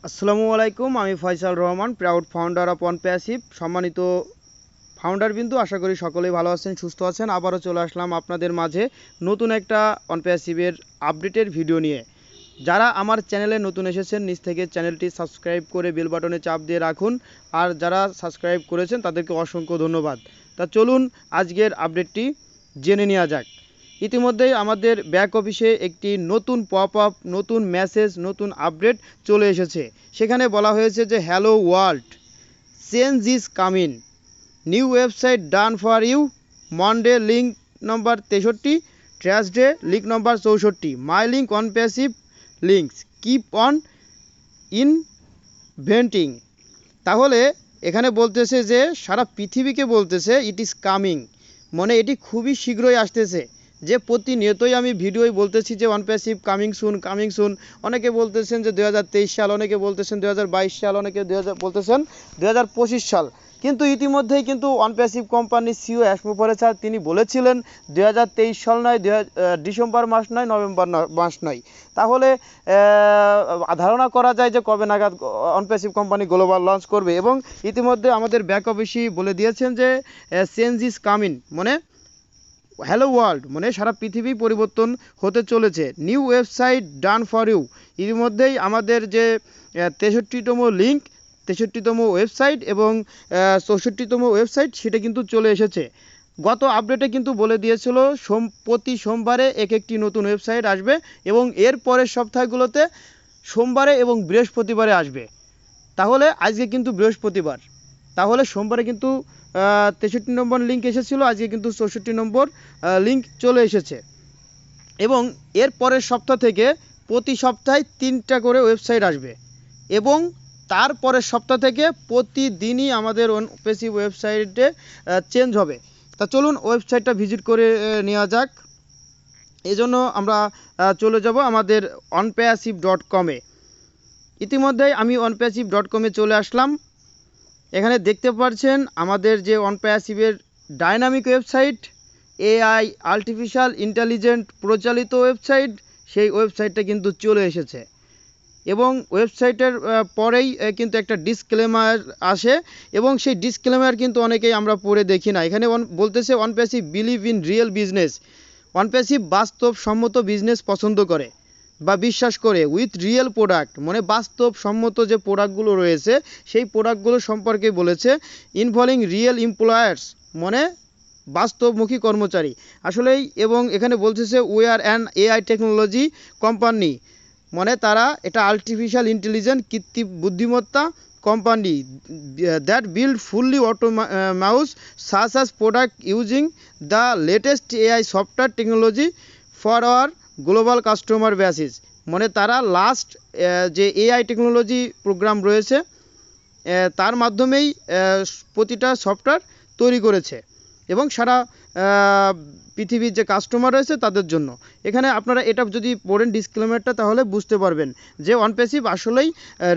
আসসালামু আলাইকুম, আমি Faisal Rahman, proud founder of OnPassive. সম্মানিত ফাউন্ডার বিন্দু, আশা করি সকলেই ভালো আছেন, সুস্থ আছেন। আবারও চলে আসলাম আপনাদের মাঝে নতুন একটা অনপ্যাসিভের আপডেটের ভিডিও নিয়ে। যারা আমার চ্যানেলে নতুন এসেছেন, নিচ থেকে চ্যানেলটি সাবস্ক্রাইব করে বেল বাটনে চাপ দিয়ে রাখুন। আর যারা সাবস্ক্রাইব করেছেন তাদেরকে অসংখ্য ধন্যবাদ। তা চলুন আজকের আপডেটটি জেনে নেওয়া যাক। ইতিমধ্যেই আমাদের ব্যাক অফিসে একটি নতুন পপ আপ, নতুন মেসেজ, নতুন আপডেট চলে এসেছে। সেখানে বলা হয়েছে যে hello world, change is coming, new website done for you, Monday link number 63, Tuesday link number 64, my link OnPassive links, keep on inventing. তাহলে এখানে বলতেছে যে সারা পৃথিবীকে বলতেছে ইট ইজ কামিং, মানে এটি খুবই শীঘ্রই আসতেছে। যে প্রতিনিয়তই আমি ভিডিওই বলতেছি যে অনপ্যাসিভ কামিং সুন কামিং সুন। অনেকে বলতেছেন যে 2023 সাল, অনেকে বলতেছেন 2022 সাল, অনেকে বলতেছেন 2025 সাল। কিন্তু ইতিমধ্যেই কিন্তু অনপ্যাসিভ কোম্পানির সিও অ্যাশমুফারেচার তিনি বলেছিলেন 2023 সাল নয়, ডিসেম্বর মাস নয়, নভেম্বর মাস নয়। তাহলে ধারণা করা যায় যে কবে নাগাদ অনপ্যাসিভ কোম্পানি গ্লোবাল লঞ্চ করবে। এবং ইতিমধ্যে আমাদের ব্যাক অফিসই বলে দিয়েছেন যে চেঞ্জ ইজ কামিং, মানে হ্যালো ওয়ার্ল্ড, মানে সারা পৃথিবী পরিবর্তন হতে চলেছে। New website done for you. ইতিমধ্যেই আমাদের যে 63তম লিঙ্ক, 63তম ওয়েবসাইট এবং 64তম ওয়েবসাইট সেটা কিন্তু চলে এসেছে। গত আপডেটে কিন্তু বলে দিয়েছিল প্রতি সোমবারে একটি নতুন ওয়েবসাইট আসবে এবং এর পরের সপ্তাহগুলোতে সোমবারে এবং বৃহস্পতিবারে আসবে। তাহলে আজকে কিন্তু বৃহস্পতিবার, তাহলে সোমবারে কিন্তু 63 নম্বর লিঙ্ক এসেছিলো, আজকে কিন্তু 64 নম্বর লিঙ্ক চলে এসেছে। এবং এর পরের সপ্তাহ থেকে প্রতি সপ্তাহে 3টা করে ওয়েবসাইট আসবে এবং তারপরের সপ্তাহ থেকে প্রতিদিনই আমাদের অনপ্যাসিভ ওয়েবসাইটে চেঞ্জ হবে। তা চলুন ওয়েবসাইটটা ভিজিট করে নেওয়া যাক। এজন্য আমরা চলে যাব আমাদের onpassive.com-এ। ইতিমধ্যেই আমি onpassive.com-এ চলে আসলাম। এখানে দেখতে পাচ্ছেন আমাদের যে অনপ্যাসিভের dynamic website, AI artificial intelligent প্রচালিত ওয়েবসাইট, সেই ওয়েবসাইটটা কিন্তু চলে এসেছে। এবং ওয়েবসাইটের পরেই কিন্তু একটা ডিসক্লেমার আসে এবং সেই ডিসক্লেমার কিন্তু অনেকেই আমরা পড়ে দেখি না। এখানে বলতেছে অনপ্যাসিভ বিলিভ ইন রিয়েল বিজনেস। অনপ্যাসিভ বাস্তবসম্মত বিজনেস পছন্দ করে বা বিশ্বাস করে উইথ রিয়েল প্রোডাক্ট, মানে বাস্তবসম্মত যে প্রোডাক্টগুলো রয়েছে সেই প্রোডাক্টগুলো সম্পর্কে বলেছে। ইনভলভিং রিয়েল এমপ্লয়ার্স, মানে বাস্তবমুখী কর্মচারী আসলেই। এবং এখানে বলতেছে we are an AI technology company, মানে তারা এটা আর্টিফিশিয়াল ইন্টেলিজেন্স কৃত্রিম বুদ্ধিমত্তা company that build fully autonomous such as product using the latest AI software technology for our global customer bases. মানে তারা লাস্ট যে এআই টেকনোলজি প্রোগ্রাম রয়েছে তার মাধ্যমেই প্রতিটা সফটওয়্যার তৈরি করেছে এবং সারা পৃথিবীর যে কাস্টমার রয়েছে তাদের জন্য। এখানে আপনারা এটা যদি পড়েন ডিসক্লেমারটা তাহলে বুঝতে পারবেন যে অনপ্যাসিভ আসলেই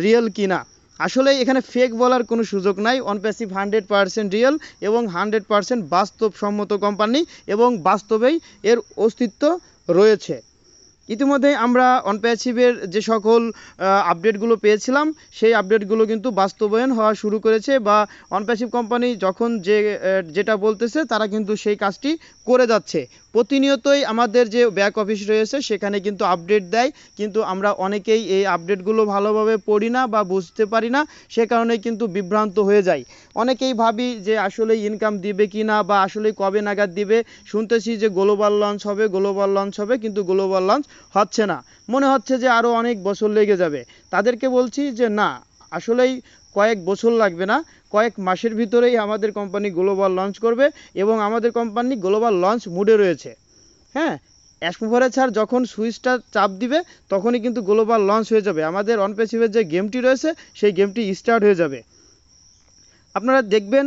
রিয়েল কি না। আসলেই এখানে ফেক বলার কোনো সুযোগ নাই। অনপ্যাসিভ 100% রিয়েল এবং 100% বাস্তবসম্মত কোম্পানি এবং বাস্তবেই এর অস্তিত্ব রয়েছে। ইতিমধ্যেই আমরা অনপ্যাসিভের যে সকল আপডেটগুলো পেয়েছিলাম সেই আপডেটগুলো কিন্তু বাস্তবায়ন হওয়া শুরু করেছে বা অনপ্যাসিভ কোম্পানি যখন যেটা বলতেছে তারা কিন্তু সেই কাজটি করে যাচ্ছে। প্রতিনিয়তই আমাদের যে ব্যাক অফিস রয়েছে সেখানে কিন্তু আপডেট দেয়, কিন্তু আমরা অনেকেই এই আপডেটগুলো ভালোভাবে পড়ি না বা বুঝতে পারি না, সে কারণে কিন্তু বিভ্রান্ত হয়ে যায়। অনেকেই ভাবি যে আসলে ইনকাম দিবে কি না বা আসলে কবে নাগাদ দিবে। শুনতেছি যে গ্লোবাল লঞ্চ হবে, গ্লোবাল লঞ্চ হবে, কিন্তু গ্লোবাল লঞ্চ হচ্ছে না। মনে হচ্ছে যে আরও অনেক বছর লেগে যাবে। তাদেরকে বলছি যে না, আসলেই কয়েক বছর লাগবে না, কয়েক মাসের ভিতরেই আমাদের কোম্পানি গ্লোবাল লঞ্চ করবে এবং আমাদের কোম্পানি গ্লোবাল লঞ্চ মুডে রয়েছে। হ্যাঁ, অ্যাশমুফারেচার যখন সুইচটা চাপ দিবে তখনই কিন্তু গ্লোবাল লঞ্চ হয়ে যাবে। আমাদের অনপ্যাসিভের যে গেমটি রয়েছে সেই গেমটি স্টার্ট হয়ে যাবে। আপনারা দেখবেন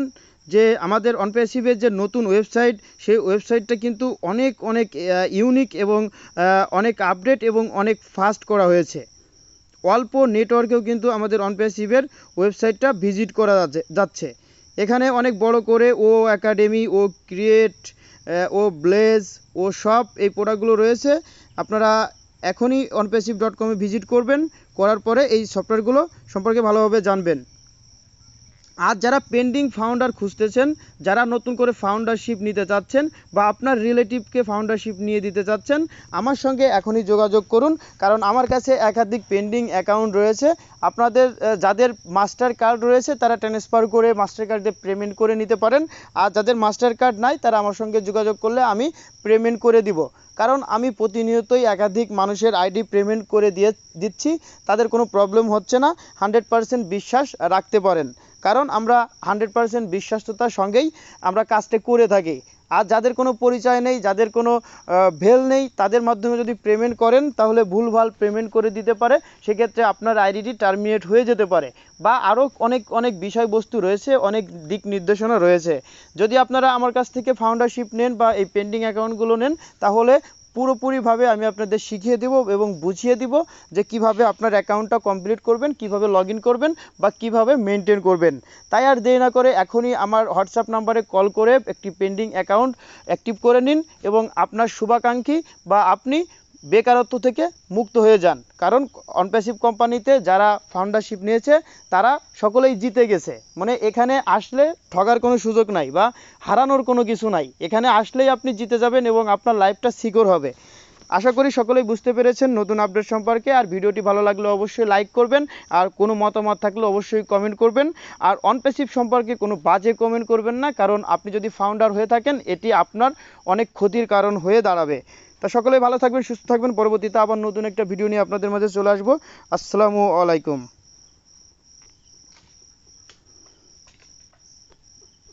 যে আমাদের অনপ্যাসিভের যে নতুন ওয়েবসাইট সেই ওয়েবসাইটটা কিন্তু অনেক অনেক ইউনিক এবং অনেক আপডেট এবং অনেক ফাস্ট করা হয়েছে। অল্প নেটওয়ার্কেও কিন্তু আমাদের অনপ্যাসিভের ওয়েবসাইটটা ভিজিট করা যাচ্ছে। এখানে অনেক বড় করে ও একাডেমি, ও ক্রিয়েট, ও ব্লেজ, ও সব এই প্রোডাক্টগুলো রয়েছে। আপনারা এখনই onpassive.com-এ ভিজিট করবেন, করার পরে এই সফটওয়্যারগুলো সম্পর্কে ভালোভাবে জানবেন। আর যারা পেন্ডিং ফাউন্ডার খুঁজতেছেন, যারা নতুন করে ফাউন্ডারশিপ নিতে চাচ্ছেন বা আপনার রিলেটিভকে ফাউন্ডারশিপ নিয়ে দিতে চাচ্ছেন, আমার সঙ্গে এখনই যোগাযোগ করুন, কারণ আমার কাছে একাধিক পেন্ডিং অ্যাকাউন্ট রয়েছে। আপনাদের যাদের মাস্টার কার্ড রয়েছে তারা ট্রান্সফার করে মাস্টার কার্ড দিয়ে পেমেন্ট করে নিতে পারেন, আর যাদের মাস্টার কার্ড নাই তারা আমার সঙ্গে যোগাযোগ করলে আমি পেমেন্ট করে দিব। কারণ আমি প্রতিনিয়তই একাধিক মানুষের আইডি পেমেন্ট করে দিচ্ছি, তাদের কোনো প্রবলেম হচ্ছে না। 100% বিশ্বাস রাখতে পারেন, কারণ আমরা 100% বিশ্বাসতার সঙ্গেই আমরা কাজটা করে থাকি। আর যাদের কোনো পরিচয় নেই, যাদের কোনো ভেল নেই, তাদের মাধ্যমে যদি পেমেন্ট করেন তাহলে ভুলভাল পেমেন্ট করে দিতে পারে, সেক্ষেত্রে আপনার আইডিটি টার্মিনেট হয়ে যেতে পারে, বা আরও অনেক বিষয়বস্তু রয়েছে, অনেক দিক নির্দেশনা রয়েছে। যদি আপনারা আমার কাছ থেকে ফাউন্ডারশিপ নেন বা এই পেন্ডিং অ্যাকাউন্টগুলো নেন, তাহলে পুরোপুরিভাবে আমি আপনাদের শিখিয়ে দেব এবং বুঝিয়ে দিব যে কিভাবে আপনার অ্যাকাউন্টটা কমপ্লিট করবেন, কিভাবে লগ ইন করবেন বা কিভাবে মেনটেন করবেন। তাই আর দেরি না করে এখনই আমার হোয়াটসঅ্যাপ নাম্বারে কল করে একটি পেন্ডিং অ্যাকাউন্ট অ্যাক্টিভ করে নিন এবং আপনার শুভাকাঙ্ক্ষী বা আপনি বেকারত্ব থেকে মুক্ত হয়ে যান। কারণ অনপ্যাসিভ কোম্পানিতে যারা ফাউন্ডারশিপ নিয়েছে তারা সকলেই জিতে গেছে, মানে এখানে আসলে ঠগার কোনো সুযোগ নাই বা হারানোর কোনো কিছু নাই। এখানে আসলেই আপনি জিতে যাবেন এবং আপনার লাইফটা সিকিউর হবে। আশা করি সকলেই বুঝতে পেরেছেন নতুন আপডেট সম্পর্কে। আর ভিডিওটি ভালো লাগলে অবশ্যই লাইক করবেন, আর কোনো মতামত থাকলে অবশ্যই কমেন্ট করবেন। আর অনপ্যাসিভ সম্পর্কে কোনো বাজে কমেন্ট করবেন না, কারণ আপনি যদি ফাউন্ডার হয়ে থাকেন এটি আপনার অনেক ক্ষতির কারণ হয়ে দাঁড়াবে। তা সকলেই ভালো থাকবেন, সুস্থ থাকবেন। পরবর্তীতে আবার নতুন একটা ভিডিও নিয়ে আপনাদের মাঝে চলে আসবো। আসসালামু আলাইকুম।